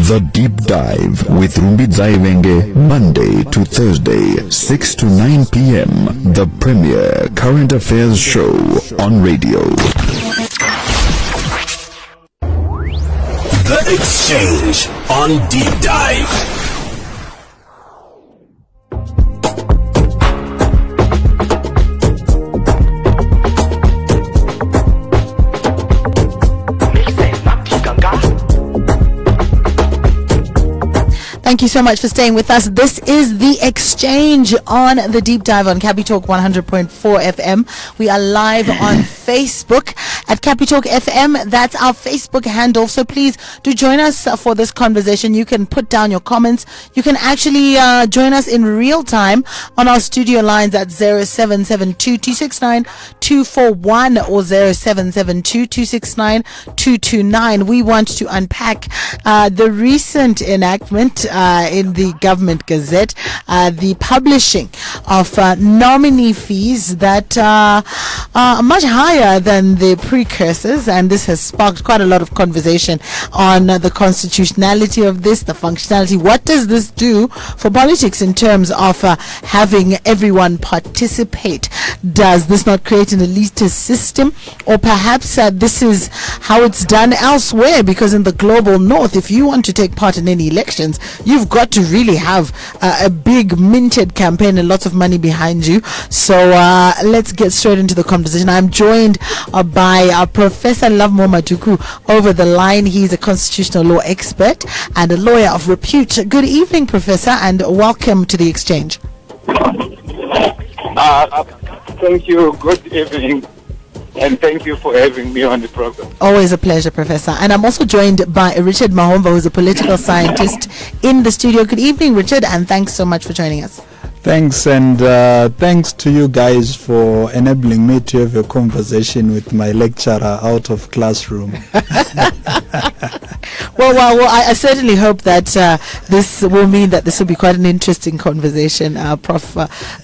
The Deep Dive with Rumbi Venge, Monday to Thursday, 6 to 9 p.m. The premier current affairs show on radio. The Exchange on Deep Dive. Thank you so much for staying with us. This is The Exchange on the Deep Dive on Capi Talk 100.4 FM. We are live on Facebook at Capi Talk FM. That's our Facebook handle. So please do join us for this conversation. You can put down your comments. You can actually join us in real time on our studio lines at 0772-269-241 or 0772-269-229. We want to unpack the recent enactment in the Government Gazette, the publishing of nominee fees that are much higher than the precursors, and this has sparked quite a lot of conversation on the constitutionality of this, the functionality. What does this do for politics in terms of having everyone participate? Does this not create an elitist system, or perhaps this is how it's done elsewhere? Because in the global north, if you want to take part in any elections, you've got to really have a big minted campaign and lots of money behind you. So let's get straight into the conversation. I'm joined by Professor Lovemore Madhuku over the line. He's a constitutional law expert and a lawyer of repute. Good evening, Professor, and welcome to the Exchange. Thank you. Good evening. And thank you for having me on the program. Always a pleasure, Professor. And I'm also joined by Richard Mahomva, who's a political scientist in the studio. Good evening, Richard, and thanks so much for joining us. Thanks, and thanks to you guys for enabling me to have a conversation with my lecturer out of classroom. Well, I certainly hope that this will mean that this will be quite an interesting conversation, Prof.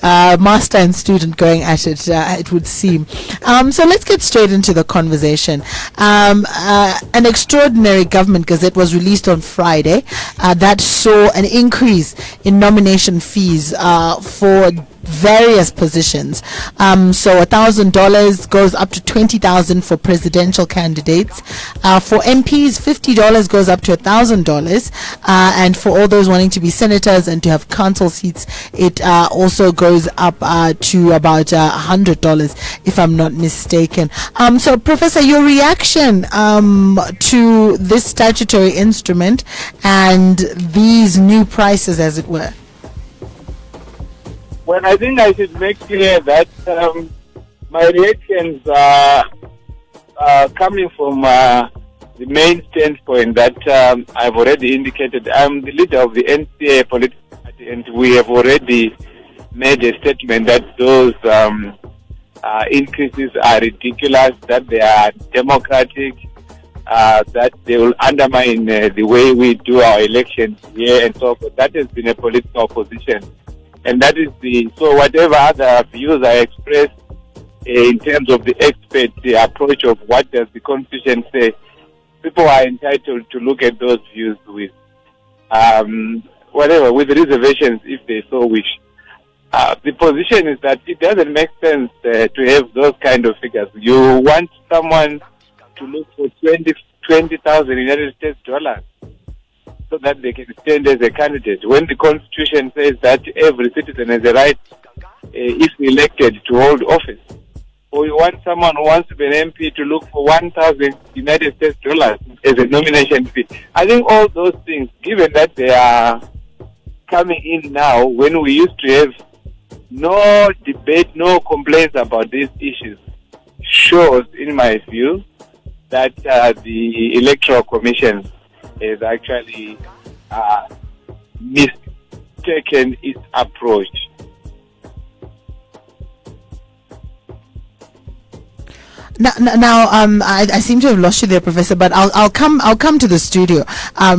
Master and student going at it, it would seem. So let's get straight into the conversation. An extraordinary Government Gazette was released on Friday that saw an increase in nomination fees for various positions. So $1,000 goes up to $20,000 for presidential candidates. For MPs, $50 goes up to $1,000, and for all those wanting to be senators and to have council seats, it also goes up to about $100, if I'm not mistaken. So, Professor, your reaction to this statutory instrument and these new prices, as it were? Well, I think I should make clear that my reactions are coming from the main standpoint that I've already indicated. I'm the leader of the NCA political party, and we have already made a statement that those increases are ridiculous, that they are democratic, that they will undermine the way we do our elections here and so forth. That has been a political position. And that is so whatever other views I express in terms of the expert approach of what does the Constitution say, people are entitled to look at those views with with reservations if they so wish. The position is that it doesn't make sense to have those kind of figures. You want someone to look for 20,000 United States dollars so that they can stand as a candidate, when the Constitution says that every citizen has a right, if elected, to hold office. Or you want someone who wants to be an MP to look for 1,000 United States dollars as a nomination fee. I think all those things, given that they are coming in now, when we used to have no debate, no complaints about these issues, shows, in my view, that the Electoral Commission has actually mistaken its approach. Now, I seem to have lost you there, Professor, but I'll come to the studio,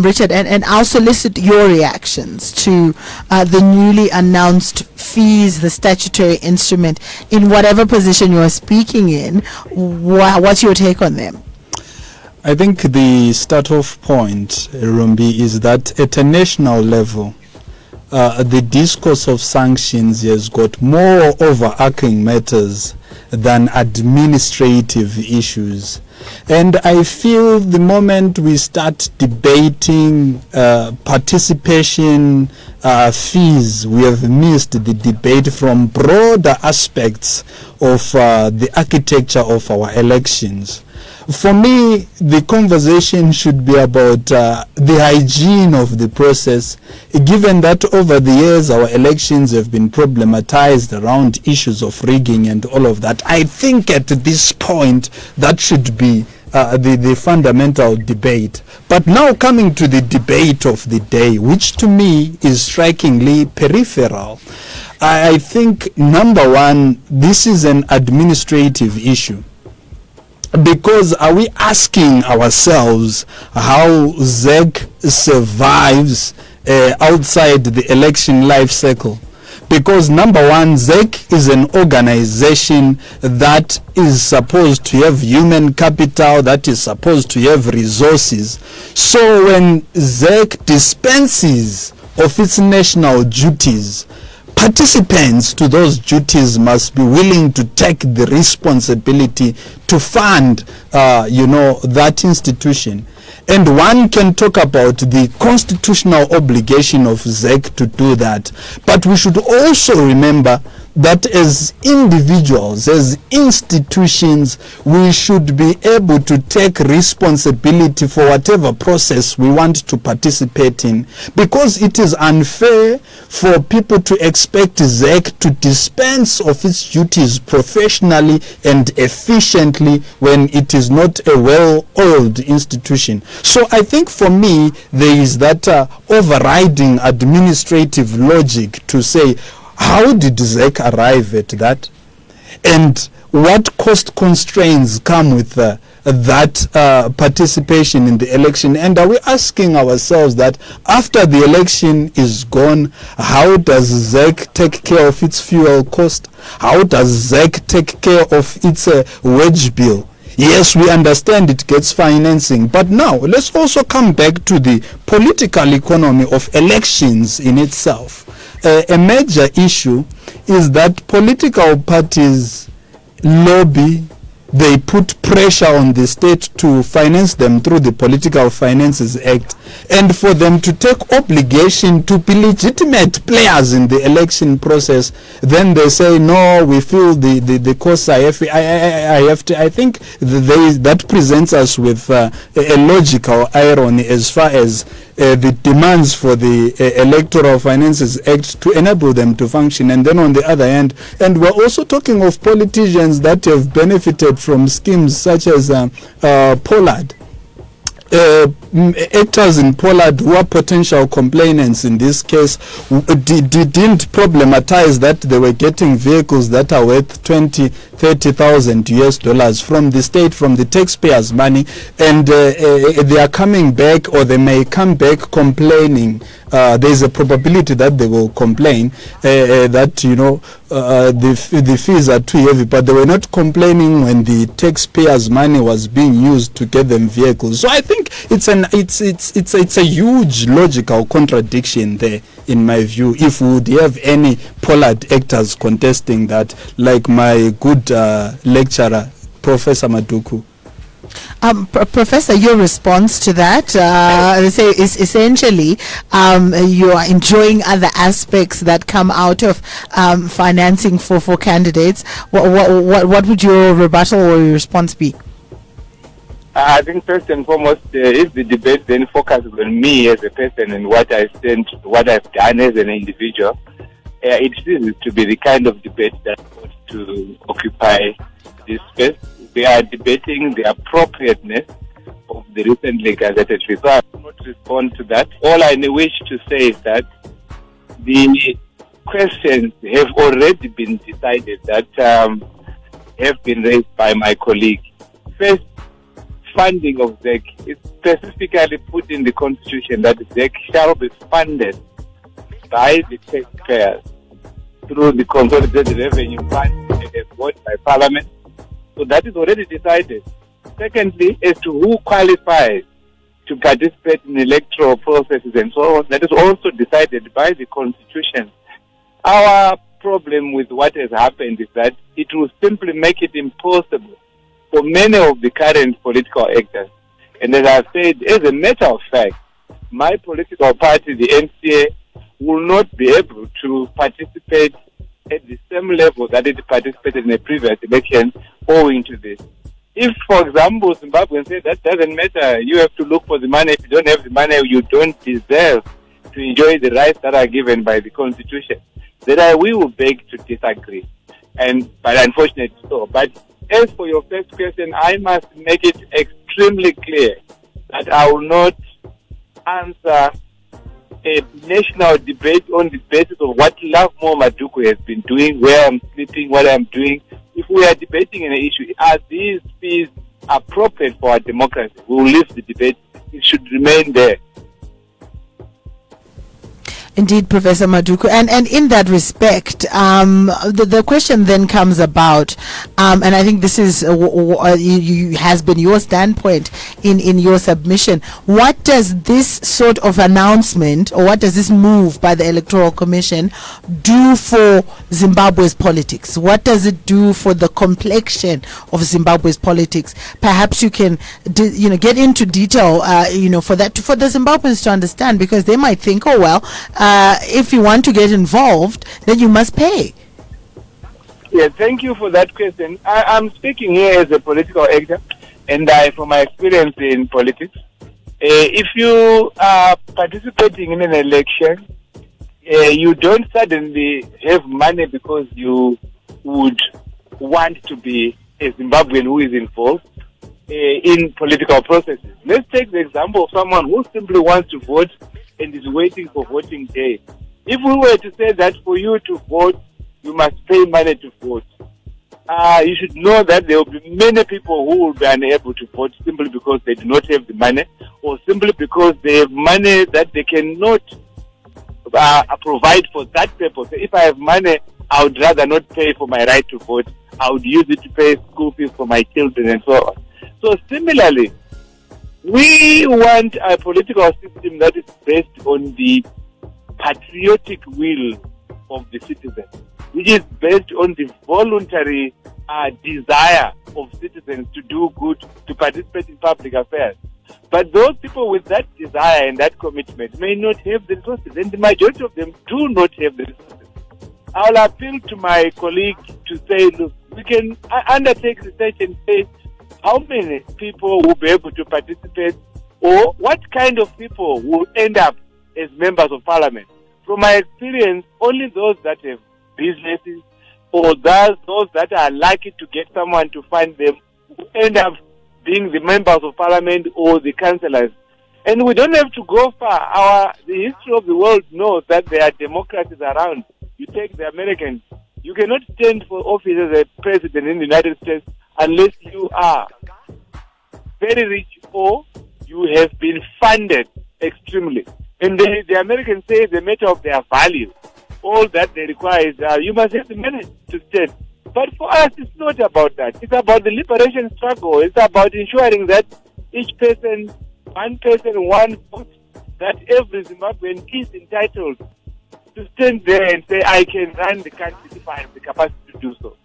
Richard, and I'll solicit your reactions to the newly announced fees, the statutory instrument, in whatever position you're speaking in. What's your take on them? I think the start-off point, Rumbi, is that at a national level, the discourse of sanctions has got more overarching matters than administrative issues. And I feel the moment we start debating participation fees, we have missed the debate from broader aspects of the architecture of our elections. For me, the conversation should be about the hygiene of the process, given that over the years our elections have been problematized around issues of rigging and all of that. I think at this point that should be the fundamental debate. But now coming to the debate of the day, which to me is strikingly peripheral, I think, number one, this is an administrative issue. Because are we asking ourselves how ZEC survives outside the election life cycle? Because number one, ZEC is an organization that is supposed to have human capital, that is supposed to have resources. So when ZEC dispenses of its national duties, participants to those duties must be willing to take the responsibility to fund, that institution. And one can talk about the constitutional obligation of ZEC to do that. But we should also remember that as individuals, as institutions, we should be able to take responsibility for whatever process we want to participate in, because it is unfair for people to expect ZEC to dispense of its duties professionally and efficiently when it is not a well-oiled institution. So I think for me, there is that overriding administrative logic to say, how did ZEC arrive at that? And what cost constraints come with that participation in the election? And are we asking ourselves that after the election is gone, how does ZEC take care of its fuel cost? How does ZEC take care of its wage bill? Yes, we understand it gets financing, but now let's also come back to the political economy of elections in itself. A major issue is that political parties lobby, they put pressure on the state to finance them through the Political Finances Act, and for them to take obligation to be legitimate players in the election process, then they say, no, we feel the costs I have to. I think that presents us with a logical irony as far as the demands for the Electoral Finances Act to enable them to function. And then on the other hand, and we're also talking of politicians that have benefited from schemes such as Pollard. Actors in Pollard who are potential complainants in this case didn't problematize that they were getting vehicles that are worth $20,000-30,000 from the state, from the taxpayers' money, and they are coming back, or they may come back complaining. There's a probability that they will complain that the fees are too heavy, but they were not complaining when the taxpayers' money was being used to get them vehicles. So I think it's a huge logical contradiction there, in my view, if we would have any Pollard actors contesting that, like my good lecturer, Professor Madhuku. Professor, your response to that is essentially you are enjoying other aspects that come out of financing for candidates. What would your rebuttal or your response be? I think first and foremost, if the debate then focuses on me as a person and what I've done as an individual, it ceases to be the kind of debate that ought to occupy this space. We are debating the appropriateness of the recently gazetted fee. So I will not respond to that. All I wish to say is that the questions have already been decided that have been raised by my colleague. First, funding of ZEC is specifically put in the Constitution that ZEC shall be funded by the taxpayers through the Consolidated Revenue Fund as voted by Parliament. So that is already decided. secondly, as to who qualifies to participate in electoral processes and so on, that is also decided by the Constitution. Our problem with what has happened is that it will simply make it impossible for many of the current political actors. And as I've said, as a matter of fact, my political party, the NCA, will not be able to participate at the same level that it participated in the previous election owing to this. If, for example, Zimbabweans say that doesn't matter, you have to look for the money. If you don't have the money, you don't deserve to enjoy the rights that are given by the Constitution, then we will beg to disagree. But unfortunately so. But as for your first question, I must make it extremely clear that I will not answer a national debate on the basis of what Lovemore Madhuku has been doing, where I'm sleeping, what I'm doing. If we are debating an issue, are these fees appropriate for our democracy? We will leave the debate. It should remain there. Indeed, Professor Madhuku. And in that respect, the question then comes about, and I think this is has been your standpoint in your submission. What does this sort of announcement, or what does this move by the Electoral Commission do for Zimbabwe's politics? What does it do for the complexion of Zimbabwe's politics? Perhaps you can, get into detail, for the Zimbabweans to understand, because they might think, oh well. If you want to get involved, then you must pay. Yeah, thank you for that question. I'm speaking here as a political actor, and from my experience in politics, if you are participating in an election, you don't suddenly have money because you would want to be a Zimbabwean who is involved in political processes. Let's take the example of someone who simply wants to vote and is waiting for voting day. If we were to say that for you to vote, you must pay money to vote, you should know that there will be many people who will be unable to vote simply because they do not have the money, or simply because they have money that they cannot provide for that purpose. If I have money, I would rather not pay for my right to vote. I would use it to pay school fees for my children and so on. So similarly, we want a political system that is based on the patriotic will of the citizens, which is based on the voluntary desire of citizens to do good, to participate in public affairs. But those people with that desire and that commitment may not have the resources, and the majority of them do not have the resources. I'll appeal to my colleague to say, look, we can undertake research and say, how many people will be able to participate, or what kind of people will end up as members of parliament? From my experience, only those that have businesses, or those that are likely to get someone to fund them, will end up being the members of parliament or the councillors. And we don't have to go far. The history of the world knows that there are democracies around. You take the Americans. You cannot stand for office as a president in the United States unless you are very rich or you have been funded extremely. And the Americans say it's a matter of their value. All that they require is you must have the money to stand. But for us, it's not about that. It's about the liberation struggle. It's about ensuring that each person, one vote, that every Zimbabwean is entitled to stand there and say, I can run the country if I have the capacity to do so.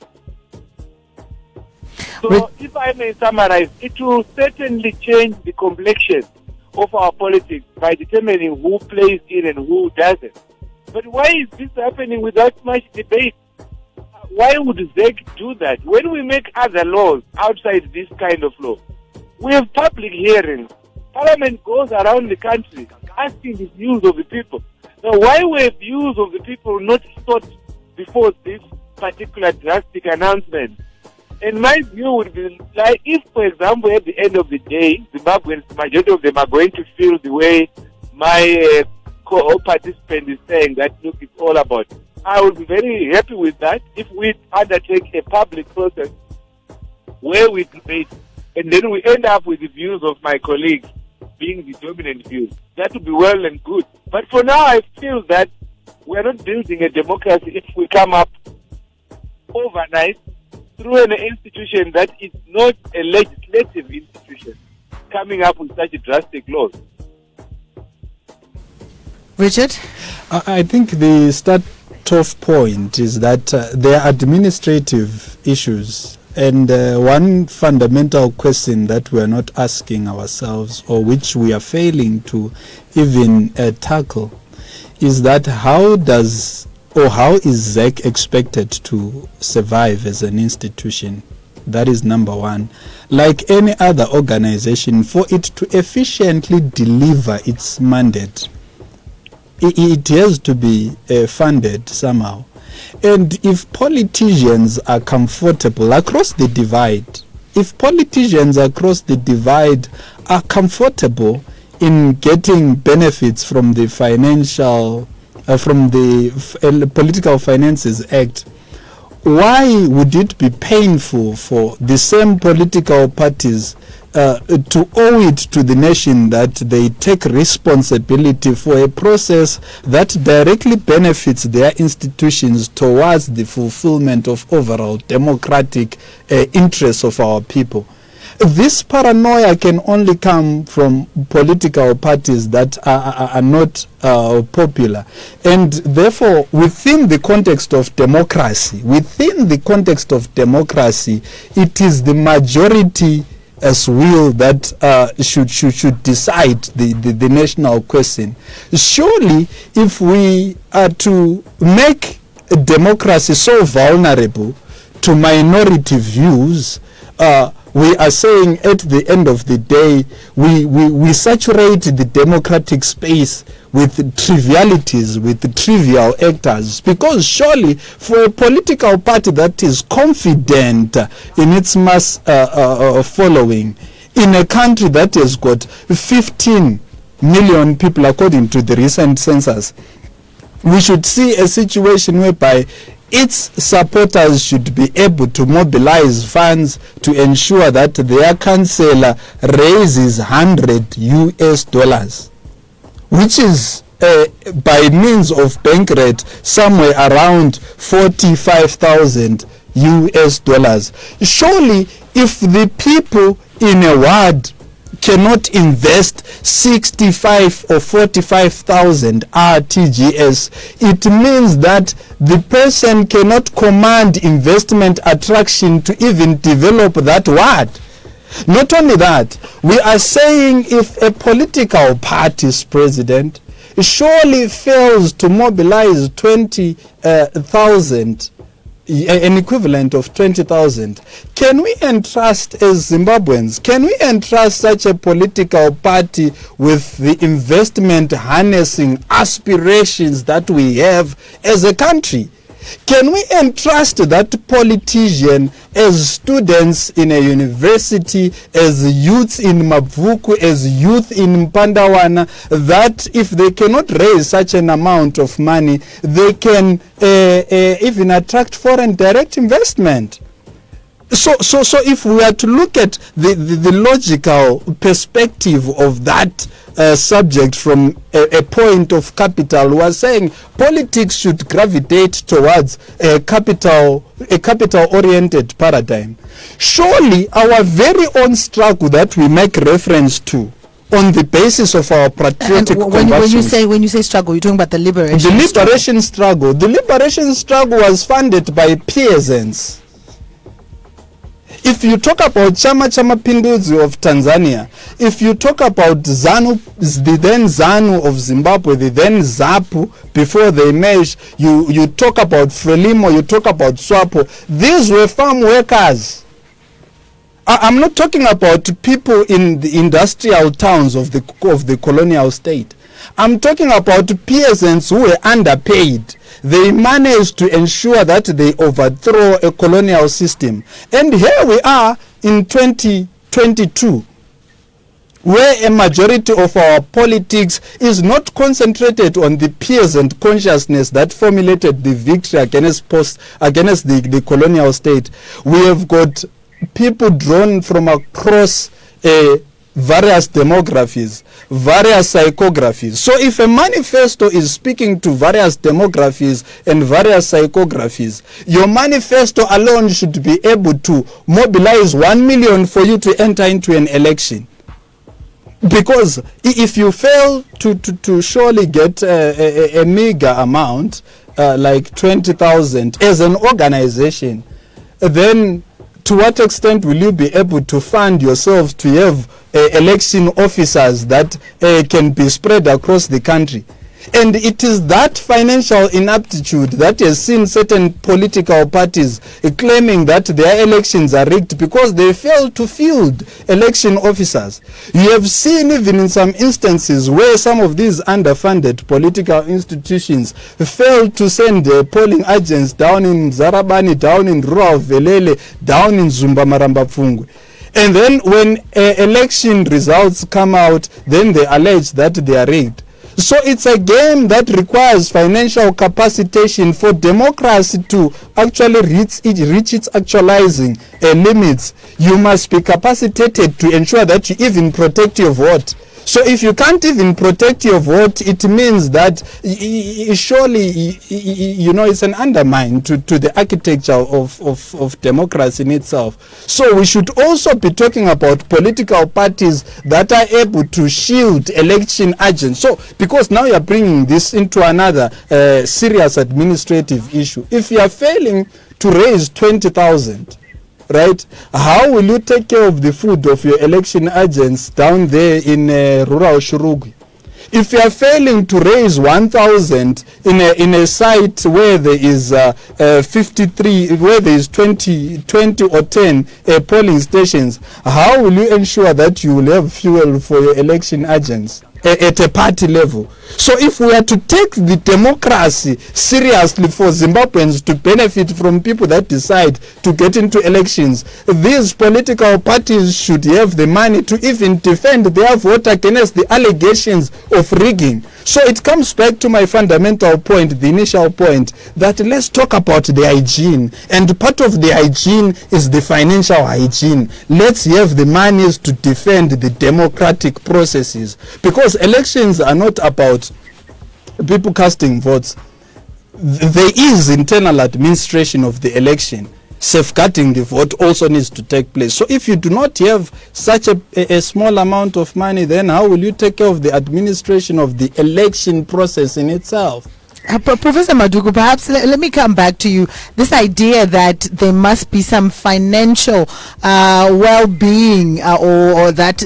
So, if I may summarize, it will certainly change the complexion of our politics by determining who plays in and who doesn't. But why is this happening without much debate? Why would ZEC do that? When we make other laws outside this kind of law, we have public hearings. Parliament goes around the country asking the views of the people. Now, why were views of the people not sought before this particular drastic announcement? And my view would be like, if, for example, at the end of the day, Zimbabweans, the majority of them are going to feel the way my co-participant is saying that, look, it's all about. I would be very happy with that if we undertake a public process where we debate and then we end up with the views of my colleagues being the dominant views. That would be well and good. But for now, I feel that we're not building a democracy if we come up overnight through an institution that is not a legislative institution coming up with such drastic laws. Richard? I think the start-off point is that there are administrative issues, and one fundamental question that we are not asking ourselves, or which we are failing to even tackle, is that how is ZEC expected to survive as an institution? That is number one. Like any other organization, for it to efficiently deliver its mandate, it has to be funded somehow. And if politicians are comfortable across the divide, are comfortable in getting benefits from the Political Finances Act, why would it be painful for the same political parties to owe it to the nation that they take responsibility for a process that directly benefits their institutions towards the fulfillment of overall democratic interests of our people? This paranoia can only come from political parties that are not popular. And therefore, within the context of democracy, it is the majority as will that should decide the national question. Surely, if we are to make democracy so vulnerable to minority views, we are saying at the end of the day, we saturate the democratic space with trivialities, with trivial actors, because surely for a political party that is confident in its mass following, in a country that has got 15 million people according to the recent census, we should see a situation whereby its supporters should be able to mobilize funds to ensure that their councillor raises $100, which is by means of bank rate somewhere around $45,000. Surely, if the people in a ward cannot invest 65 or 45,000 RTGS, it means that the person cannot command investment attraction to even develop that ward. Not only that, we are saying if a political party's president surely fails to mobilize 20,000, an equivalent of 20,000, can we entrust as Zimbabweans, can we entrust such a political party with the investment harnessing aspirations that we have as a country? Can we entrust that politician as students in a university, as youths in Madhuku, as youth in Pandawana, that if they cannot raise such an amount of money, they can even attract foreign direct investment? So if we are to look at the logical perspective of that subject from a point of capital, we are saying politics should gravitate towards a capital-oriented paradigm. Surely our very own struggle that we make reference to on the basis of our patriotic when you say struggle, you're talking about the liberation struggle. The liberation struggle was funded by peasants. If you talk about Chama Pinduzi of Tanzania, if you talk about ZANU, the then ZANU of Zimbabwe, the then ZAPU before they merged, you talk about Frelimo, you talk about SWAPO, these were farm workers. I'm not talking about people in the industrial towns of the colonial state. I'm talking about peasants who were underpaid. They managed to ensure that they overthrow a colonial system. And here we are in 2022, where a majority of our politics is not concentrated on the peasant consciousness that formulated the victory against the colonial state. We have got people drawn from across various demographies, various psychographies. So if a manifesto is speaking to various demographies and various psychographies, your manifesto alone should be able to mobilize 1 million for you to enter into an election. Because if you fail to surely get a meager amount, like 20,000 as an organization, then to what extent will you be able to fund yourselves to have election officers that can be spread across the country? And it is that financial inaptitude that has seen certain political parties claiming that their elections are rigged because they fail to field election officers. You have seen even in some instances where some of these underfunded political institutions fail to send polling agents down in Zarabani, down in rural Velele, down in Zumba Maramba Pfungwe. And then when election results come out, then they allege that they are rigged. So it's a game that requires financial capacitation for democracy to actually reach its actualizing limits. You must be capacitated to ensure that you even protect your vote. So if you can't even protect your vote, it means that surely, you know, it's an undermine to the architecture of democracy in itself. So we should also be talking about political parties that are able to shield election agents. So because now you're bringing this into another serious administrative issue. If you are failing to raise 20,000, right, how will you take care of the food of your election agents down there in rural Shurugi? If you are failing to raise 1,000 in a site where there is 53, where there is 20 or 10 polling stations, how will you ensure that you will have fuel for your election agents at a party level? So if we are to take the democracy seriously for Zimbabweans to benefit from people that decide to get into elections, these political parties should have the money to even defend their vote against the allegations of rigging. So it comes back to my fundamental point, the initial point, that let's talk about the hygiene. And part of the hygiene is the financial hygiene. Let's have the monies to defend the democratic processes. Because elections are not about people casting votes. There is internal administration of the election. Safeguarding the vote also needs to take place. So if you do not have such a small amount of money, then how will you take care of the administration of the election process in itself? Professor Madhuku, perhaps let me come back to you. This idea that there must be some financial well-being or that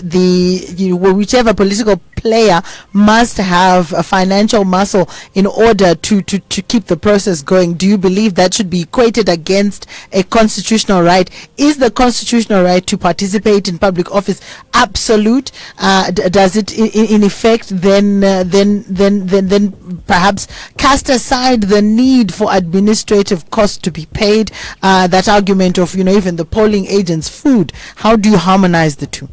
whichever political player must have a financial muscle in order to keep the process going. Do you believe that should be equated against a constitutional right? Is the constitutional right to participate in public office absolute? Does it in effect then perhaps cast aside the need for administrative costs to be paid? That argument of even the polling agents' food. How do you harmonize the two?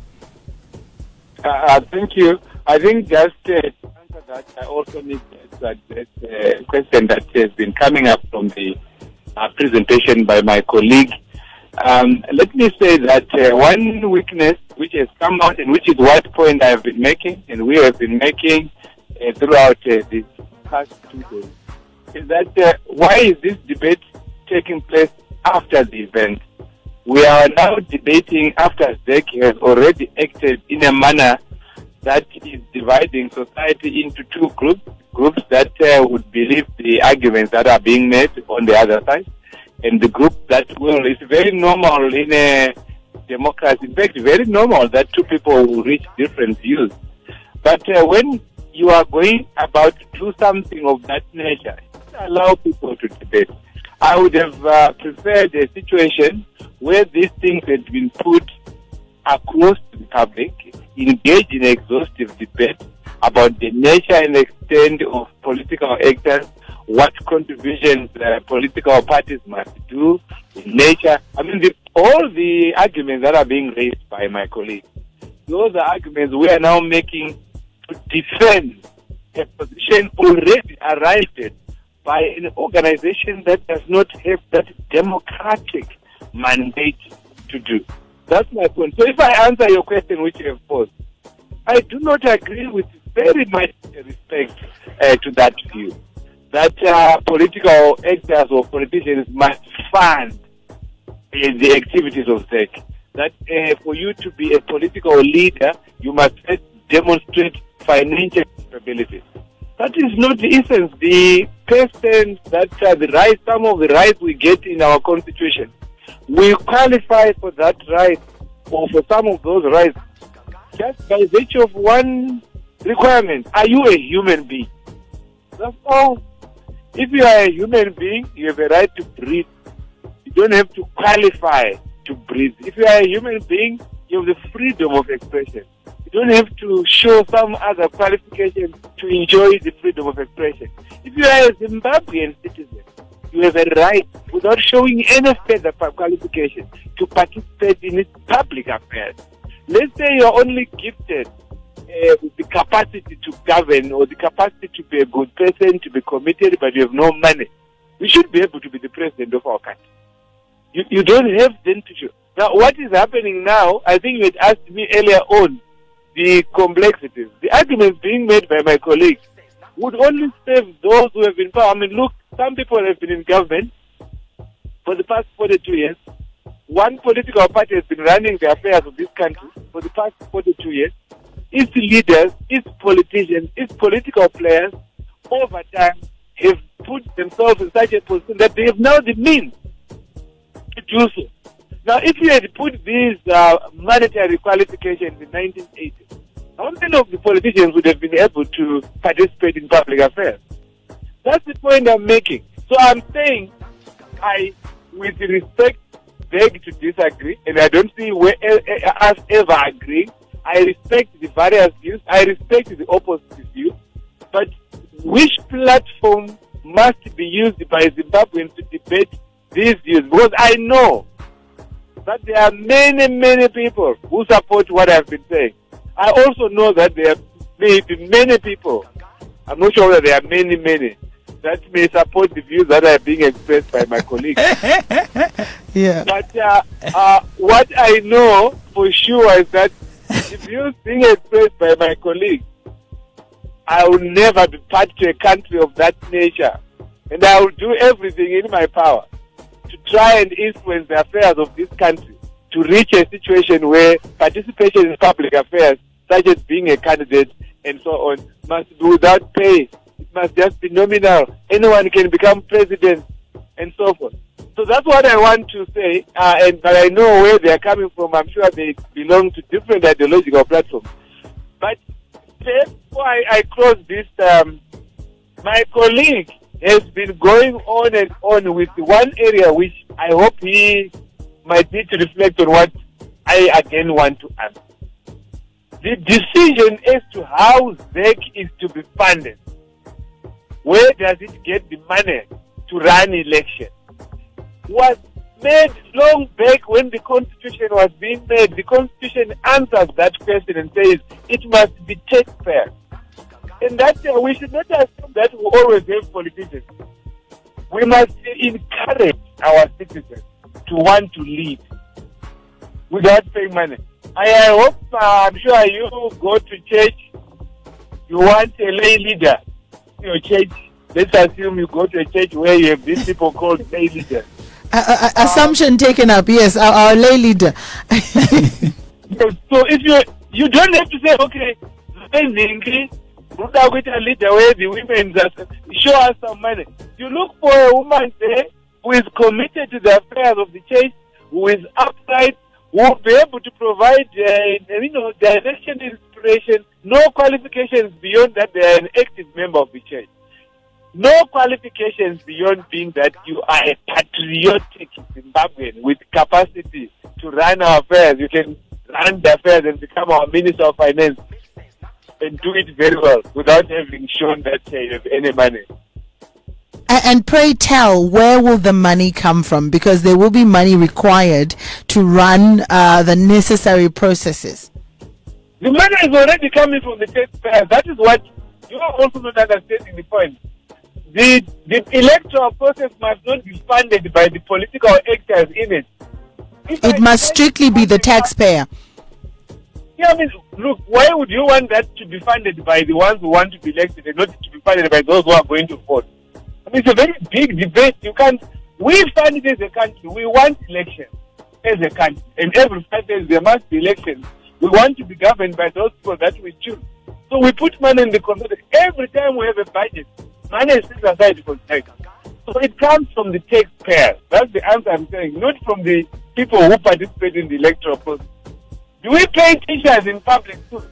Thank you. I think just to answer that, I also need to address a question that has been coming up from the presentation by my colleague. Let me say that one weakness which has come out, and which is what point I have been making, and we have been making throughout these past 2 days, is that why is this debate taking place after the event? We are now debating after ZEC has already acted in a manner that is dividing society into two groups that would believe the arguments that are being made on the other side, and the group that will. It's very normal in a democracy, in fact, very normal that two people will reach different views. But when you are going about to do something of that nature, allow people to debate. I would have preferred a situation where these things had been put across to the public, engage in exhaustive debate about the nature and extent of political actors, what contributions political parties must do in nature. I mean, all the arguments that are being raised by my colleagues, those are arguments we are now making to defend a position already arrived at by an organization that does not have that democratic mandate to do. That's my point. So if I answer your question which you have posed, I do not agree with very much respect to that view, that political actors or politicians must fund the activities of SEC. That for you to be a political leader, you must first demonstrate financial capabilities. That is not the essence. The person that the rights, some of the rights we get in our constitution, we qualify for that right or for some of those rights just by virtue of one requirement. Are you a human being? That's all. If you are a human being, you have a right to breathe. You don't have to qualify to breathe. If you are a human being, you have the freedom of expression. You don't have to show some other qualification to enjoy the freedom of expression. If you are a Zimbabwean citizen, you have a right, without showing any further qualification, to participate in its public affairs. Let's say you're only gifted with the capacity to govern or the capacity to be a good person, to be committed, but you have no money. You should be able to be the president of our country. You don't have then to show. Now, what is happening now, I think you had asked me earlier on, the complexities. The arguments being made by my colleagues would only serve those who have been power. I mean, look, some people have been in government for the past 42 years. One political party has been running the affairs of this country for the past 42 years. Its leaders, its politicians, its political players, over time, have put themselves in such a position that they have now the means to do so. Now, if you had put these monetary qualifications in 1980, how many of the politicians would have been able to participate in public affairs? That's the point I'm making. So I'm saying, I, with respect, beg to disagree, and I don't see us ever agreeing. I respect the various views. I respect the opposite view. But which platform must be used by Zimbabweans to debate these views? Because I know that there are many, many people who support what I've been saying. I also know that there may be many people, I'm not sure that there are many, that may support the views that are being expressed by my colleagues. Yeah. But what I know for sure is that the views being expressed by my colleagues, I will never be part to a country of that nature. And I will do everything in my power to try and influence the affairs of this country to reach a situation where participation in public affairs, such as being a candidate and so on, must be without pay. It must just be nominal. Anyone can become president and so forth. So that's what I want to say, but I know where they are coming from. I'm sure they belong to different ideological platforms. But before I close this, my colleague has been going on and on with one area which I hope he might need to reflect on what I again want to ask. The decision as to how ZEC is to be funded, where does it get the money to run election, was made long back when the Constitution was being made. The Constitution answers that question and says it must be taxpayer. And that we should not assume that we always have politicians. We must encourage our citizens to want to lead without paying money. I hope, I'm sure you go to church, you want a lay leader in your church. Let's assume you go to a church where you have these people called lay leaders. Assumption taken up, yes, our lay leader. So if you don't have to say, okay, a leader where the women just show us some money. You look for a woman there who is committed to the affairs of the church, who is upright, who will be able to provide, direction, inspiration, no qualifications beyond that they are an active member of the church. No qualifications beyond being that you are a patriotic Zimbabwean with capacity to run our affairs. You can run the affairs and become our Minister of Finance and do it very well without having shown that you have any money. And pray tell, where will the money come from? Because there will be money required to run the necessary processes. The money is already coming from the taxpayers. That is what you are also not understanding the point. The electoral process must not be funded by the political actors in it. It must strictly be the taxpayer. Yeah, I mean, look, why would you want that to be funded by the ones who want to be elected and not to be funded by those who are going to vote? I mean, it's a very big debate. We fund it as a country. We want elections as a country. And every 5 years there must be elections. We want to be governed by those people that we choose. So we put money in the consultant. Every time we have a budget, money is set aside for tax. So it comes from the taxpayers. That's the answer I'm saying, not from the people who participate in the electoral process. Do we pay teachers in public schools?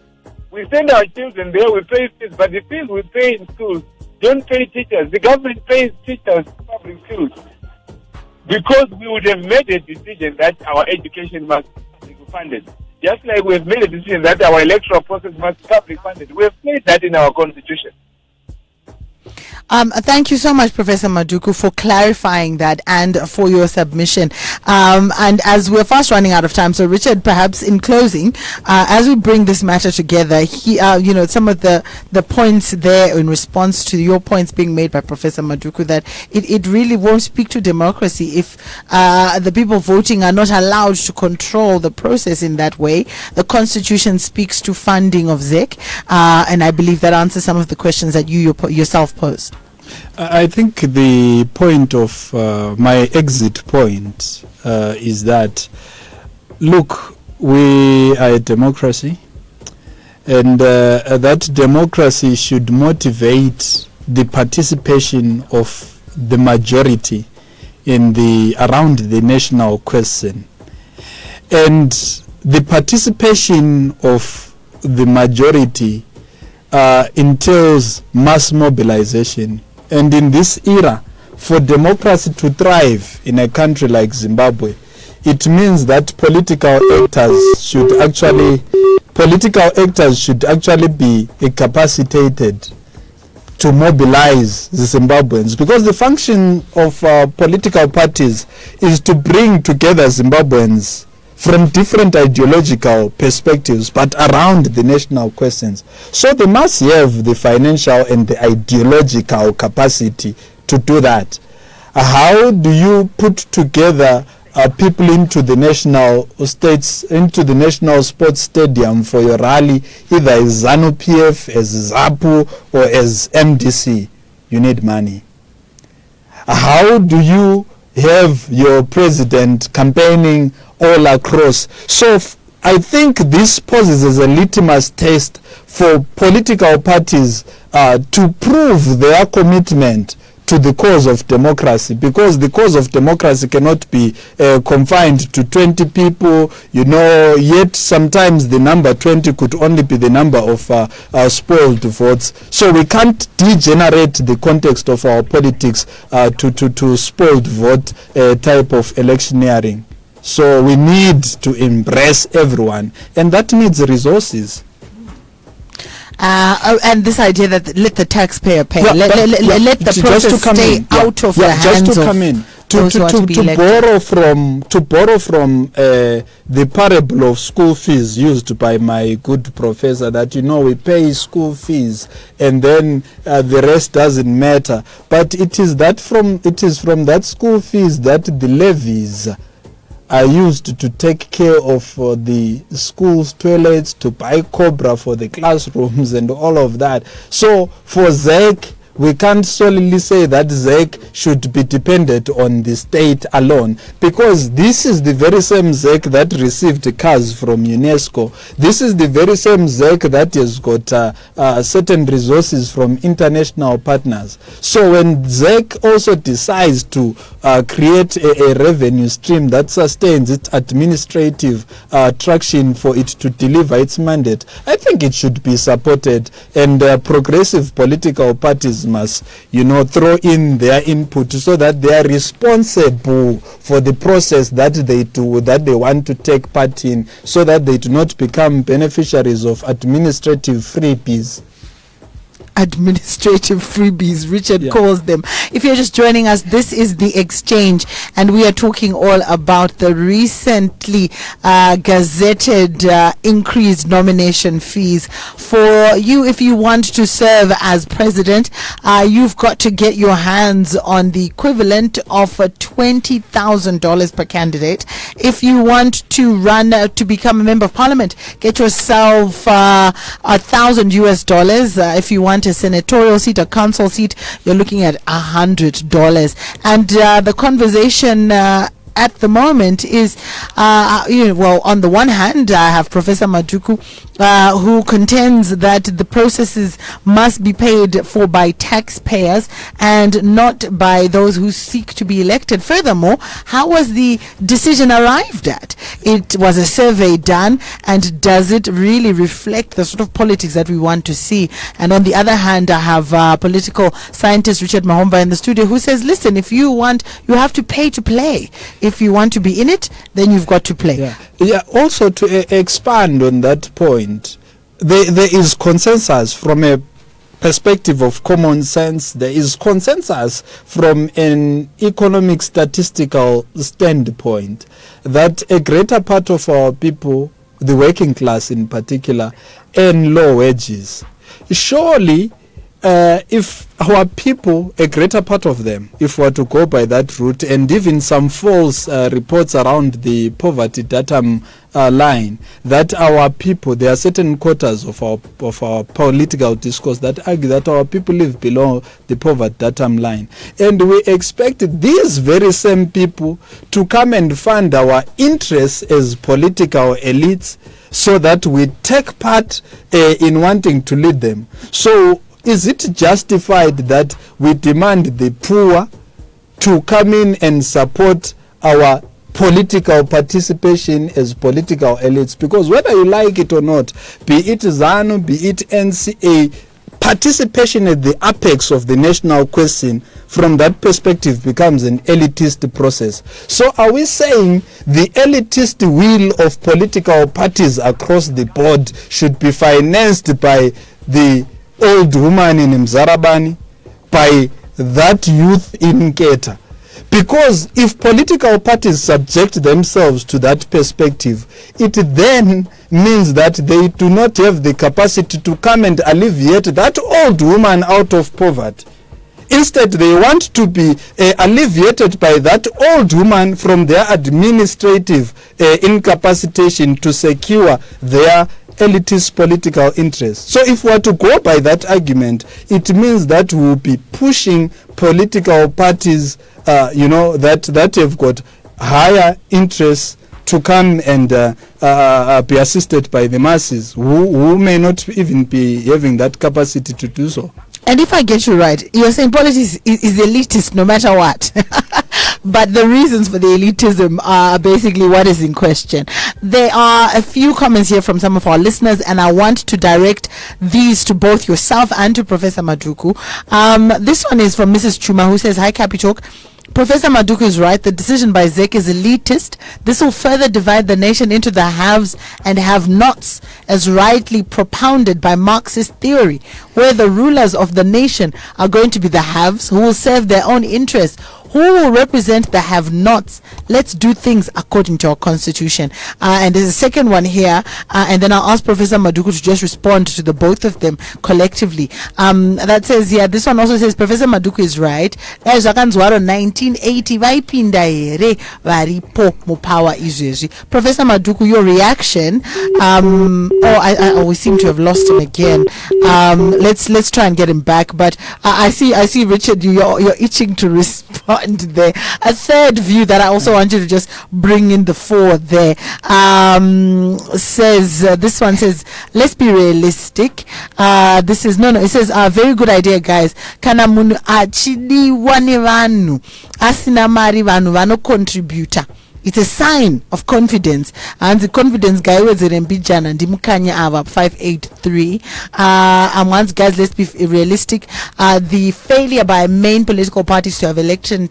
We send our children there, we pay fees, but the fees we pay in schools don't pay teachers. The government pays teachers in public schools because we would have made a decision that our education must be funded. Just like we have made a decision that our electoral process must be public funded. We have made that in our constitution. Thank you so much, Professor Madhuku, for clarifying that and for your submission. And as we're fast running out of time, so Richard, perhaps in closing, as we bring this matter together, some of the points there in response to your points being made by Professor Madhuku, that it really won't speak to democracy if the people voting are not allowed to control the process in that way. The Constitution speaks to funding of ZEC, and I believe that answers some of the questions that you yourself posed. I think the point of my exit point is that, look, we are a democracy, and that democracy should motivate the participation of the majority around the national question. And the participation of the majority entails mass mobilization. And in this era, for democracy to thrive in a country like Zimbabwe, it means that political actors should actually be capacitated to mobilize the Zimbabweans, because the function of political parties is to bring together Zimbabweans from different ideological perspectives, but around the national questions. So they must have the financial and the ideological capacity to do that. How do you put together people into the national sports stadium for your rally, either as ZANU-PF, as ZAPU, or as MDC? You need money. How do you have your president campaigning all across? So I think this poses as a litmus test for political parties to prove their commitment to the cause of democracy, because the cause of democracy cannot be confined to 20 people, yet sometimes the number 20 could only be the number of spoiled votes. So we can't degenerate the context of our politics to spoiled vote type of electioneering. So we need to embrace everyone, and that needs resources. And this idea that let the taxpayer pay, let the process stay out of the hands of those who are to be elected. To borrow from the parable of school fees used by my good professor, that we pay school fees and then the rest doesn't matter. But it is from that school fees that the levies are used to take care of the school's toilets, to buy Cobra for the classrooms and all of that. So for ZEC, we can't solely say that ZEC should be dependent on the state alone, because this is the very same ZEC that received cars from UNESCO. This is the very same ZEC that has got certain resources from international partners. So when ZEC also decides to create a revenue stream that sustains its administrative traction for it to deliver its mandate, I think it should be supported, and progressive political parties must throw in their input so that they are responsible for the process that they want to take part in, so that they do not become beneficiaries of administrative freebies. administrative freebies, Richard calls them. If you're just joining us, this is The Exchange, and we are talking all about the recently gazetted increased nomination fees for you. If you want to serve as president, you've got to get your hands on the equivalent of $20,000 per candidate. If you want to run to become a member of parliament, get yourself $1,000 US. If you want a senatorial seat, a council seat, you're looking at $100. And the conversation at the moment is, well, on the one hand, I have Professor Madhuku, who contends that the processes must be paid for by taxpayers and not by those who seek to be elected. Furthermore, how was the decision arrived at? It was a survey done, and does it really reflect the sort of politics that we want to see? And on the other hand, I have political scientist Richard Mahomva in the studio, who says, listen, if you want, you have to pay to play. If you want to be in it, then you've got to play. Also, to expand on that point, there is consensus from a perspective of common sense. There is consensus from an economic statistical standpoint that a greater part of our people, the working class in particular, earn low wages. Surely, if our people, a greater part of them, if we were to go by that route, and even some false reports around the poverty datum line, that our people, there are certain quarters of our political discourse that argue that our people live below the poverty datum line, and we expect these very same people to come and fund our interests as political elites, so that we take part in wanting to lead them. So is it justified that we demand the poor to come in and support our political participation as political elites? Because whether you like it or not, be it ZANU, be it NCA, participation at the apex of the national question from that perspective becomes an elitist process. So are we saying the elitist will of political parties across the board should be financed by the old woman in Mzarabani, by that youth in Nketa? Because if political parties subject themselves to that perspective, it then means that they do not have the capacity to come and alleviate that old woman out of poverty. Instead, they want to be alleviated by that old woman from their administrative incapacitation to secure their elitist political interests. So if we are to go by that argument, it means that we will be pushing political parties, that have got higher interests to come and be assisted by the masses who may not even be having that capacity to do so. And if I get you right, you're saying politics is elitist no matter what. But the reasons for the elitism are basically what is in question. There are a few comments here from some of our listeners, and I want to direct these to both yourself and to Professor Madhuku. This one is from Mrs. Chuma, who says, hi, Capi Talk. Professor Madhuku is right. The decision by ZEC is elitist. This will further divide the nation into the haves and have-nots, as rightly propounded by Marxist theory, where the rulers of the nation are going to be the haves, who will serve their own interests. Who will represent the have-nots? Let's do things according to our constitution. And there's a second one here, and then I'll ask Professor Madhuku to just respond to the both of them collectively. That says, this one also says, Professor Madhuku is right. 1980 vaipinda here varipo mupower izvezvi. Professor Madhuku, your reaction? We seem to have lost him again. Let's try and get him back. But I see Richard, you're itching to respond there. A third view that I also want you to just bring in the fore there says, this one says, let's be realistic. It says, very good idea, guys. Kana munu achidi wane vanu asina mari vanu vano contributor It's a sign of confidence. And the confidence guy was Rembijana Dimukanya Ava 583. And once guys, let's be realistic. The failure by main political parties to have election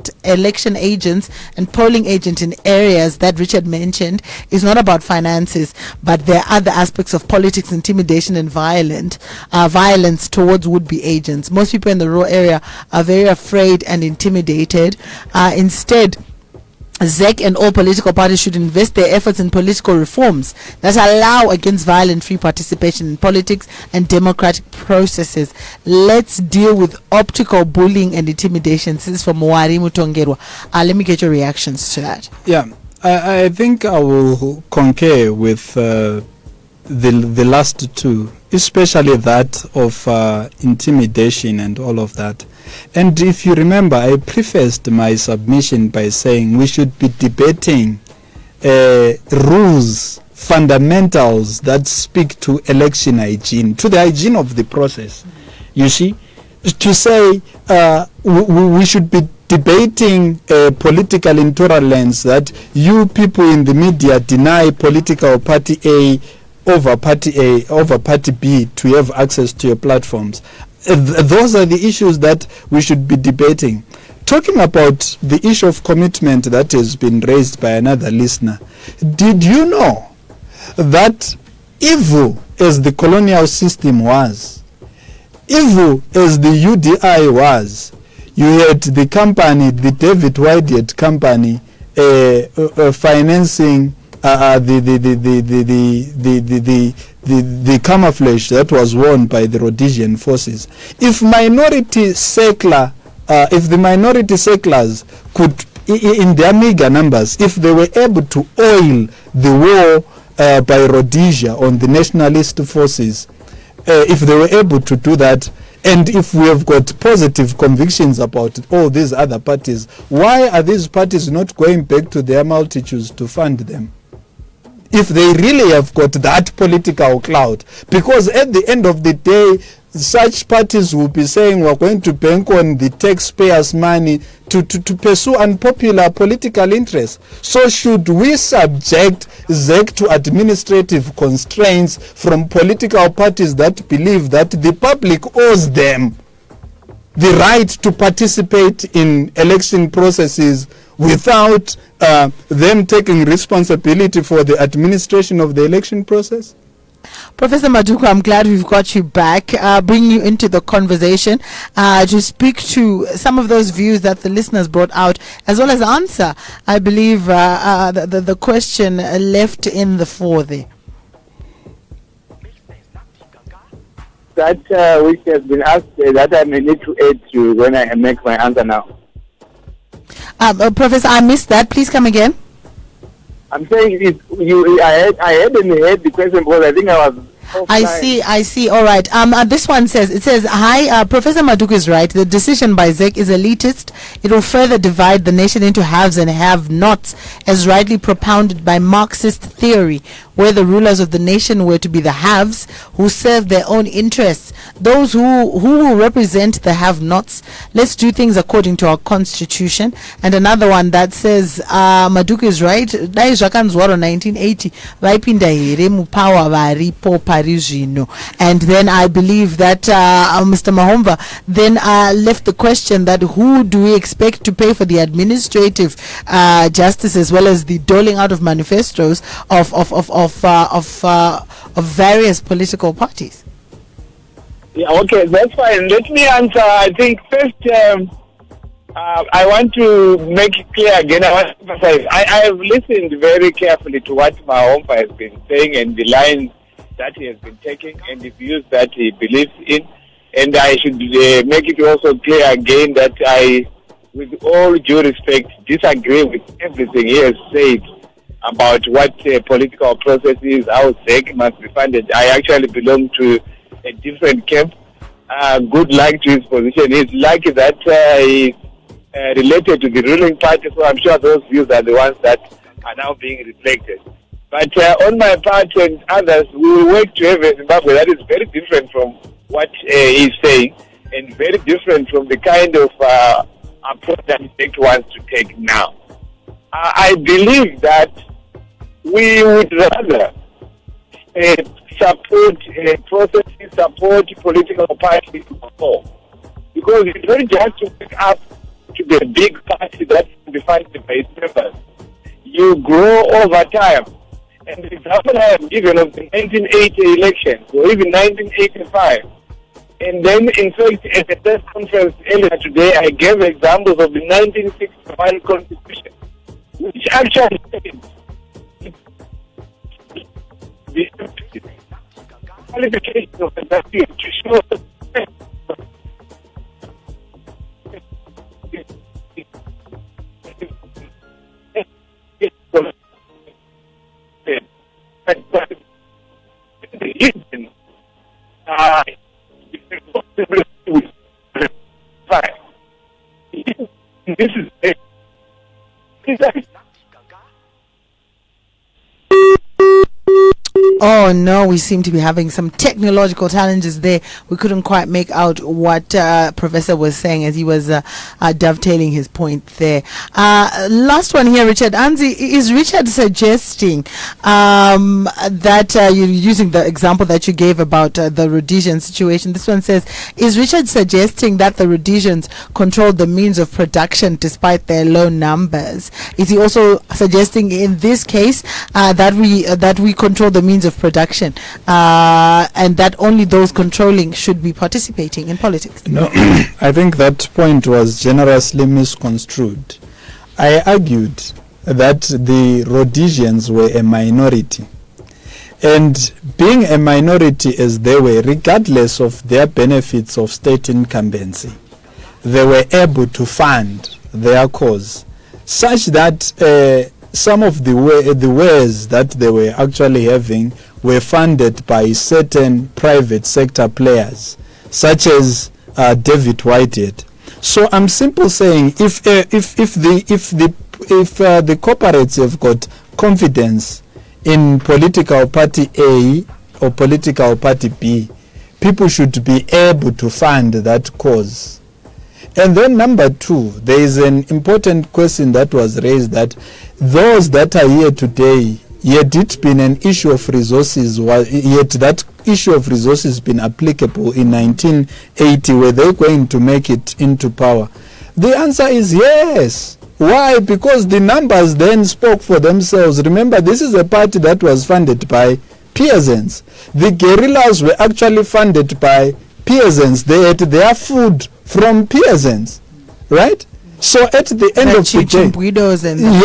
agents and polling agents in areas that Richard mentioned is not about finances, but there are other aspects of politics, intimidation, and violence towards would-be agents. Most people in the rural area are very afraid and intimidated. Instead, ZEC and all political parties should invest their efforts in political reforms that allow against violent free participation in politics and democratic processes. Let's deal with optical bullying and intimidation. This is from Mwari Mutongerwa. Let me get your reactions to that. Yeah, I think I will concur with the last two, especially that of intimidation and all of that. And if you remember, I prefaced my submission by saying we should be debating rules, fundamentals that speak to election hygiene, to the hygiene of the process. You see, to say we should be debating political intolerance, that you people in the media deny political party A over party B to have access to your platforms. Those are the issues that we should be debating. Talking about the issue of commitment that has been raised by another listener, did you know that evil as the colonial system was, evil as the UDI was, you had the company, the David Whitehead company, financing the camouflage that was worn by the Rhodesian forces. If the minority settlers could, in their meager numbers, if they were able to oil the war by Rhodesia on the nationalist forces, if they were able to do that, and if we have got positive convictions about all these other parties, why are these parties not going back to their multitudes to fund them? If they really have got that political clout, because at the end of the day, such parties will be saying we're going to bank on the taxpayers' money to pursue unpopular political interests. So should we subject ZEC to administrative constraints from political parties that believe that the public owes them the right to participate in election processes without them taking responsibility for the administration of the election process? Professor Madhuku, I'm glad we've got you back, bring you into the conversation to speak to some of those views that the listeners brought out, as well as answer, I believe, the question left in the fore there. That which has been asked that I may need to add to when I make my answer now. Professor, I missed that. Please come again. I'm saying I hadn't heard the question because I think I was offline. I see. All right. This one says, hi, Professor Madhuku is right. The decision by ZEC is elitist. It will further divide the nation into haves and have-nots, as rightly propounded by Marxist theory, where the rulers of the nation were to be the haves who serve their own interests. Those who will represent the have-nots. Let's do things according to our constitution. And another one that says, Madhuku is right. That is 1980. Vaipinda here mupawa varipo parizino. And then I believe that Mr. Mahomva then left the question that who do we expect to pay for the administrative justice, as well as the doling out of manifestos of various political parties? Yeah, okay, that's fine. Let me answer. I think first, I want to make it clear again. I want to emphasize. I have listened very carefully to what Mahomva has been saying and the lines that he has been taking and the views that he believes in. And I should make it also clear again that I, with all due respect, disagree with everything he has said about what political process is, how ZEC must be funded. I actually belong to a different camp. Good luck to his position. He's lucky that he's related to the ruling party, so I'm sure those views are the ones that are now being reflected. But on my part and others, we will work to have a Zimbabwe that is very different from what he's saying, and very different from the kind of approach that ZEC wants to take now. I believe that we would rather support processes, support political parties more. Because it's not just to pick up to the big party that can be funded by its members. You grow over time. And the example I have given of the 1980 elections, or even 1985, and then in fact at the press conference earlier today, I gave examples of the 1961 constitution, which actually said the qualification of the vaccine to show this is Oh no, we seem to be having some technological challenges there. We couldn't quite make out what Professor was saying as he was dovetailing his point there. Last one here, Richard. Anzi, is Richard suggesting that you're using the example that you gave about the Rhodesian situation? This one says, is Richard suggesting that the Rhodesians control the means of production despite their low numbers? Is he also suggesting in this case that we control the means of production and that only those controlling should be participating in politics? No, I think that point was generously misconstrued. I argued that the Rhodesians were a minority, and being a minority as they were, regardless of their benefits of state incumbency, they were able to fund their cause such that some of the wares that they were actually having were funded by certain private sector players, such as David Whitehead. So I'm simply saying, if the corporates have got confidence in political party A or political party B, people should be able to fund that cause. And then number two, there is an important question that was raised, that those that are here today, yet it been an issue of resources, yet that issue of resources been applicable in 1980, were they going to make it into power? The answer is yes. Why? Because the numbers then spoke for themselves. Remember, this is a party that was funded by peasants. The guerrillas were actually funded by peasants. They had their food from peasants, right? So at the end of the day,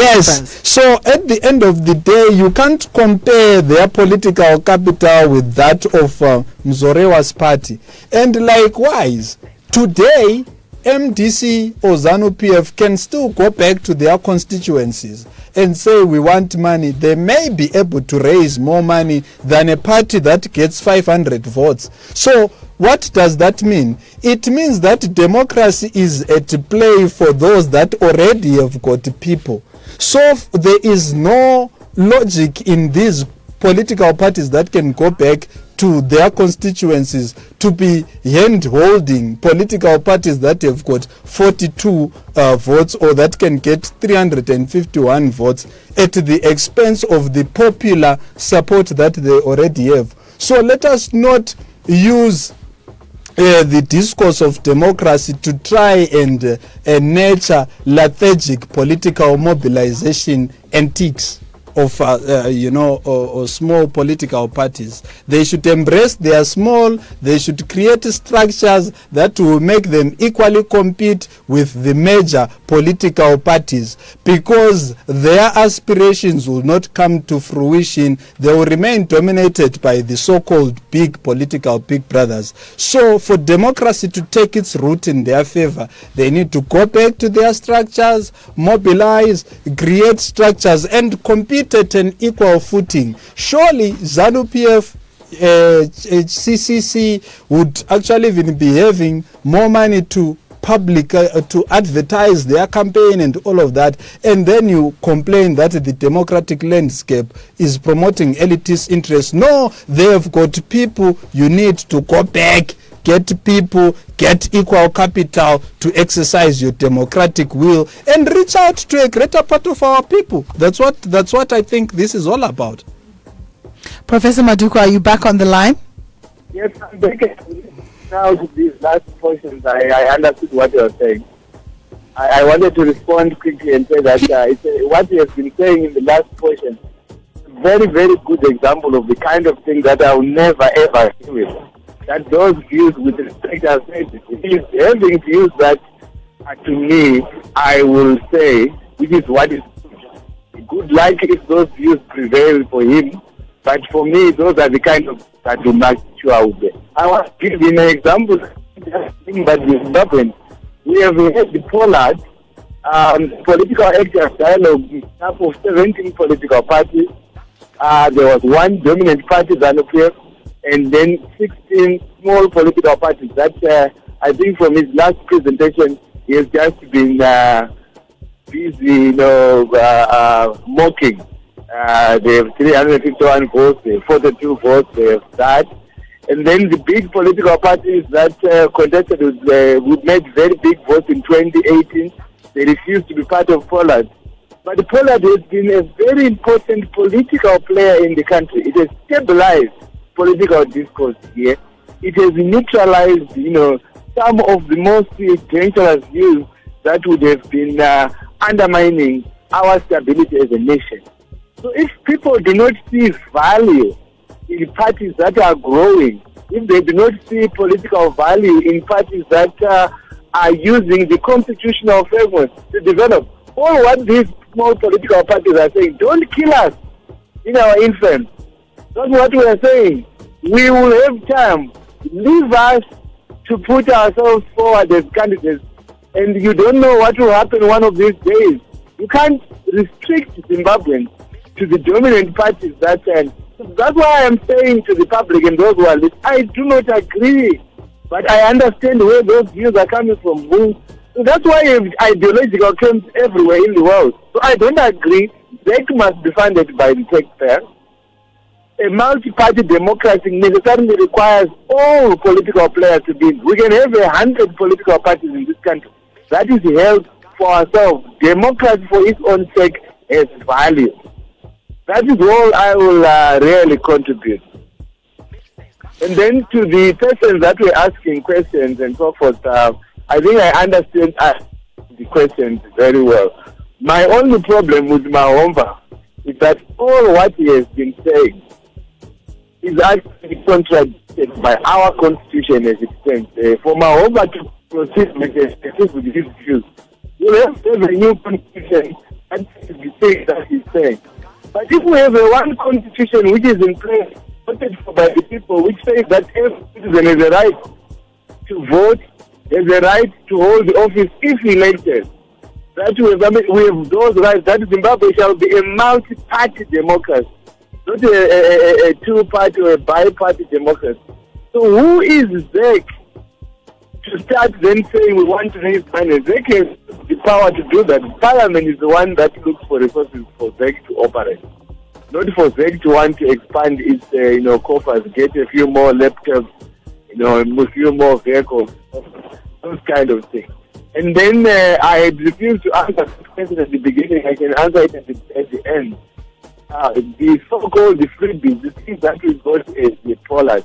yes. So at the end of the day, you can't compare their political capital with that of Mzorewa's party. And likewise, today, MDC or ZANU-PF can still go back to their constituencies and say we want money. They may be able to raise more money than a party that gets 500 votes. So what does that mean? It means that democracy is at play for those that already have got people. So there is no logic in these political parties that can go back to their constituencies to be hand-holding political parties that have got 42 votes or that can get 351 votes at the expense of the popular support that they already have. So let us not use the discourse of democracy to try and nurture lethargic political mobilization antiques of or small political parties. They should embrace their small. They should create structures that will make them equally compete with the major political parties, because their aspirations will not come to fruition. They will remain dominated by the so-called big political big brothers. So for democracy to take its root in their favor, they need to go back to their structures, mobilize, create structures, and compete at an equal footing. Surely ZANU-PF, CCC would actually even be having more money to public to advertise their campaign and all of that, and then you complain that the democratic landscape is promoting elitist interests. No, they have got people. You need to go back get people, get equal capital to exercise your democratic will, and reach out to a greater part of our people. That's what I think this is all about. Professor Madhuku, are you back on the line? Yes, I'm back. Now to these last portions, I understood what you were saying. I wanted to respond quickly and say that what he has been saying in the last portion, very, very good example of the kind of thing that I will never ever agree with. That those views, with respect, I said, having views that, to me, I will say, which is what is good, like if those views prevail for him. But for me, those are the kind of that do not sure out there. I want to give you an example. Thing that will happen. We have had the Pollard political actors dialogue up of 17 political parties. There was one dominant party, ZANU-PF, and then 16 small political parties. That I think from his last presentation, he has just been busy, mocking. They have 351 votes, they have 42 votes, they have that. And then the big political parties that contested would make very big votes in 2018, they refused to be part of Pollard. But Pollard has been a very important political player in the country. It has stabilized political discourse here. It has neutralized, some of the most dangerous views that would have been undermining our stability as a nation. So if people do not see value in parties that are growing, if they do not see political value in parties that are using the constitutional framework to develop, all what these small political parties are saying, don't kill us in our infants. That's what we are saying. We will have time. Leave us to put ourselves forward as candidates, and you don't know what will happen one of these days. You can't restrict Zimbabweans to the dominant parties that end. So that's why I'm saying to the public and those who are listening, I do not agree, but I understand where those views are coming from. So that's why you have ideological camps everywhere in the world. So I don't agree. ZEC must be funded by the taxpayer. A multi-party democracy necessarily requires all political players to be in. We can have 100 political parties in this country. That is held for ourselves. Democracy for its own sake has value. That is all I will really contribute. And then to the persons that were asking questions and so forth, I think I understand the questions very well. My only problem with Mahomva is that all what he has been saying is actually contradicted by our constitution as it stands. For Mahomva to proceed with his views, you have to have a new constitution and the thing that he's saying. But if we have one constitution which is in place, voted for by the people, which says that every citizen has a right to vote, has a right to hold the office if elected, that we have those rights, that Zimbabwe shall be a multi-party democracy, not a two-party or a bi-party democracy. So who is ZEC to start then saying we want to raise money? ZEC has the power to do that. Parliament is the one that looks for resources for ZEC to operate, not for ZEC to want to expand its coffers, get a few more laptops, a few more vehicles, those kind of things. And then I had refused to answer this question at the beginning. I can answer it at the end. The so-called the freebies, the things that we got as the Pollard,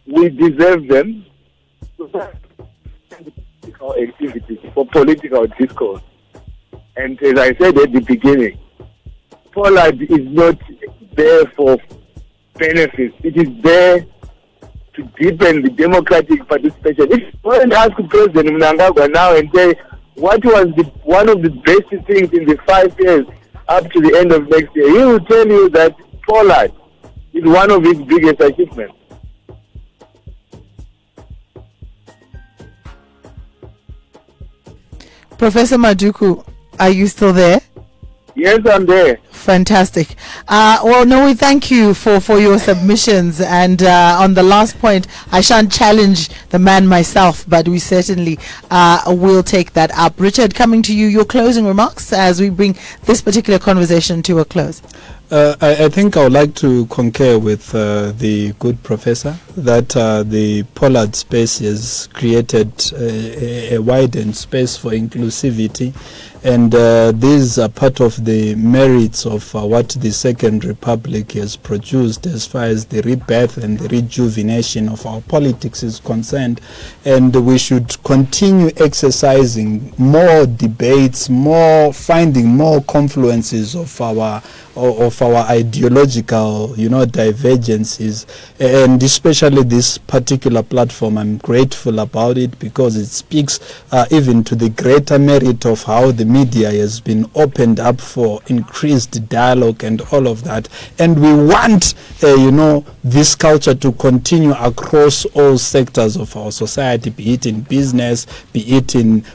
we deserve them for political activities, for political discourse. And as I said at the beginning, Pollard is not there for benefits. It is there to deepen the democratic participation. If you go and ask President Mnangagwa now and say, what was one of the best things in the 5 years up to the end of next year, he will tell you that Pollard is one of his biggest achievements. Professor Madhuku, are you still there? Yes, I'm there. Fantastic. We thank you for your submissions. And on the last point, I shan't challenge the man myself, but we certainly will take that up. Richard, coming to you, your closing remarks as we bring this particular conversation to a close. I think I would like to concur with the good professor that the Pollard space has created a widened space for inclusivity, and these are part of the merits of what the Second Republic has produced as far as the rebirth and the rejuvenation of our politics is concerned. And we should continue exercising more debates, finding more confluences of our ideological, divergences, and especially this particular platform. I'm grateful about it because it speaks even to the greater merit of how the media has been opened up for increased dialogue and all of that. And we want, this culture to continue across all sectors of our society, be it in business,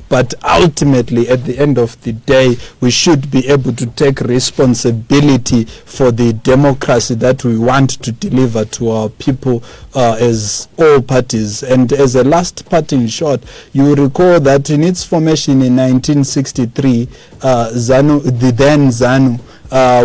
but ultimately at the end of the day, we should be able to take responsibility for the democracy that we want to deliver to our people as all parties. And as a last part in short, you recall that in its formation in 1963, ZANU,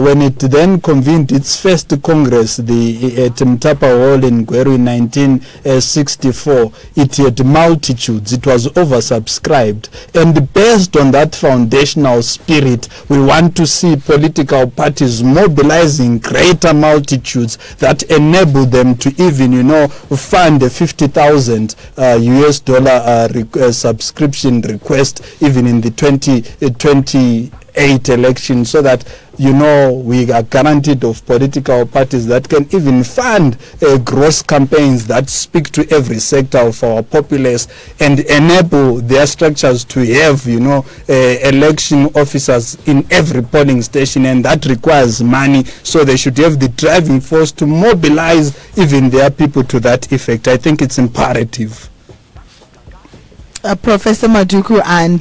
when it then convened its first Congress, at Mtapa Hall in Gweru in 1964, it had multitudes. It was oversubscribed. And based on that foundational spirit, we want to see political parties mobilizing greater multitudes that enable them to even, fund a 50,000 US dollar subscription request even in the 2028 election, so that we are guaranteed of political parties that can even fund gross campaigns that speak to every sector of our populace and enable their structures to have, election officers in every polling station, and that requires money. So they should have the driving force to mobilize even their people to that effect. I think it's imperative. Professor Madhuku and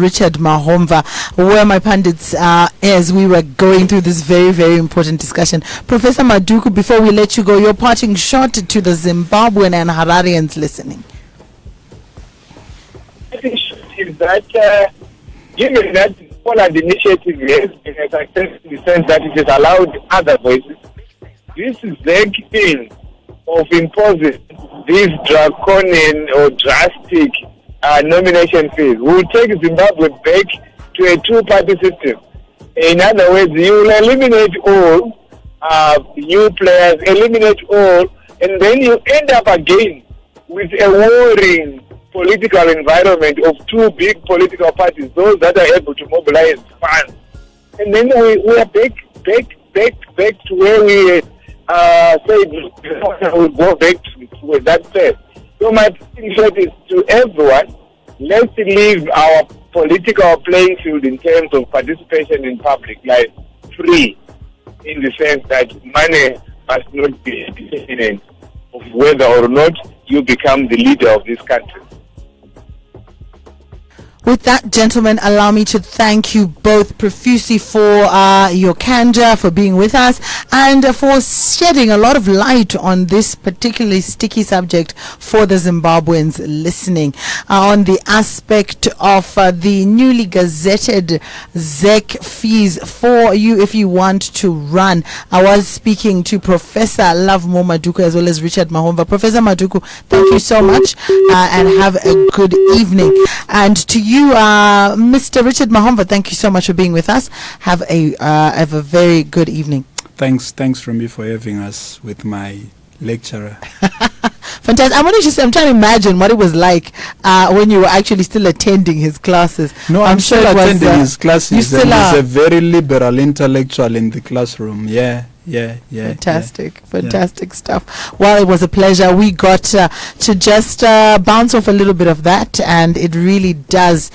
Richard Mahomva were my pundits as we were going through this very, very important discussion. Professor Madhuku, before we let you go, your parting shot to the Zimbabwean and Hararians listening. I think is that given that Poland initiative has been a success in the sense that it has allowed other voices, this ZEC thing of imposing these draconian or drastic nomination fees will take Zimbabwe back to a two-party system. In other words, you will eliminate all new players, eliminate all, and then you end up again with a warring political environment of two big political parties, those that are able to mobilize funds. And then we are back to where we said we'll go back to that step. So my shot is to everyone, let's leave our political playing field in terms of participation in public life free, in the sense that money must not be a determinant of whether or not you become the leader of this country. With that, gentlemen, allow me to thank you both profusely for your candor, for being with us, and for shedding a lot of light on this particularly sticky subject for the Zimbabweans listening, on the aspect of the newly gazetted ZEC fees for you if you want to run. I was speaking to Professor Lovemore Madhuku as well as Richard Mahomva. Professor Madhuku, thank you so much, and have a good evening. And to you, Mr. Richard Mahomva, thank you so much for being with us. Have a very good evening. Thanks, Rumbi, for having us with my lecturer. Fantastic. I'm trying to imagine what it was like when you were actually still attending his classes. No, I'm sure still attending his classes. You still are. He's a very liberal intellectual in the classroom. Yeah. Fantastic stuff. Well, it was a pleasure. We got to just bounce off a little bit of that, and it really does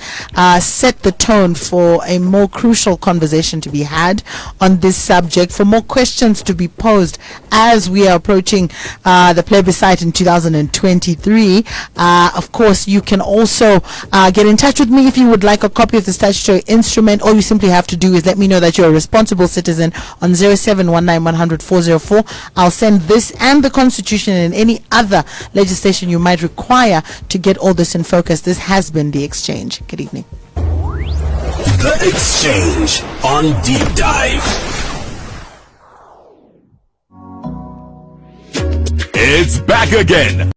set the tone for a more crucial conversation to be had on this subject, for more questions to be posed as we are approaching the plebiscite in 2023. Of course, you can also get in touch with me if you would like a copy of the statutory instrument. All you simply have to do is let me know that you're a responsible citizen on 0719 100 404. I'll send this and the Constitution and any other legislation you might require to get all this in focus. This has been The Exchange. Good evening. The Exchange on Deep Dive. It's back again.